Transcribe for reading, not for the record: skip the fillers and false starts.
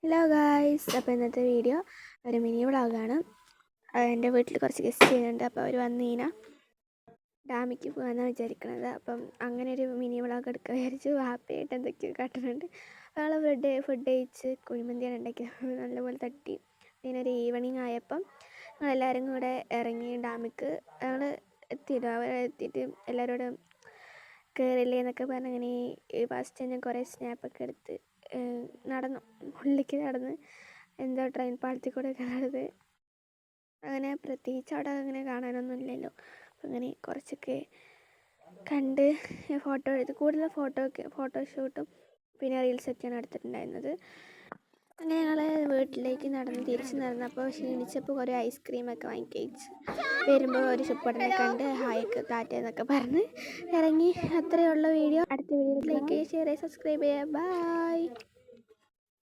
Hello guys, അപ്പോൾ ഇന്നത്തെ video ഒരു മിനി വ്ളോഗാണ്. എൻ്റെ വീട്ടിൽ കുറച്ച് ഗസ്റ്റ് ചെയ്യുന്നുണ്ട്. അപ്പോൾ അവർ വന്നു കഴിഞ്ഞാൽ ഡാമിക്ക് പോകാമെന്നാണ് വിചാരിക്കുന്നത്. അപ്പം അങ്ങനെ ഒരു മിനി വ്ളോഗ് എടുക്കാൻ വിചാരിച്ചു. ഹാപ്പിയായിട്ട് എന്തൊക്കെയോ കാട്ടുന്നുണ്ട്. ഞങ്ങൾ ഫുഡ് കഴിച്ച് കുഴിമന്തിയാണ് ഉണ്ടാക്കിയത്. നല്ലപോലെ തട്ടി. പിന്നെ ഒരു ഈവനിങ് ആയപ്പം ഞങ്ങളെല്ലാവരും കൂടെ ഇറങ്ങി ഡാമിക്ക്. ഞങ്ങൾ എത്തിയില്ല, അവർ എത്തിയിട്ട് എല്ലാവരോടും കയറില്ലേ എന്നൊക്കെ പറഞ്ഞ് അങ്ങനെ ഫസ്റ്റ് ഞാൻ കുറേ സ്നാപ്പൊക്കെ എടുത്ത് നടന്നു, ഉള്ളിലേക്ക് നടന്ന് എന്തോ ട്രെയിൻ പാളത്തിൽ കൂടെ ഒക്കെ നടന്ന്. അങ്ങനെ പ്രത്യേകിച്ച് അവിടെ അങ്ങനെ കാണാനൊന്നും ഇല്ലല്ലോ. അപ്പം അങ്ങനെ കുറച്ചൊക്കെ കണ്ട് ഫോട്ടോ എടുത്ത്, കൂടുതൽ ഫോട്ടോഷൂട്ടും പിന്നെ റീൽസൊക്കെയാണ് എടുത്തിട്ടുണ്ടായിരുന്നത്. അങ്ങനെ ഞങ്ങൾ വീട്ടിലേക്ക് തിരിച്ച് നടന്നപ്പോൾ ക്ഷീണിച്ചപ്പോൾ കുറേ ഐസ്ക്രീമൊക്കെ വാങ്ങി കഴിച്ച് വരുമ്പോൾ ഒരു ചുപ്പടനെ കണ്ട് ഹായൊക്കെ താറ്റ എന്നൊക്കെ പറഞ്ഞ് ഇറങ്ങി. അത്രയുള്ള വീഡിയോ. അടുത്ത വീഡിയോയിലേക്ക് ഷെയർ ചെയ്ത് സബ്സ്ക്രൈബ് ചെയ്യുക. ബൈ.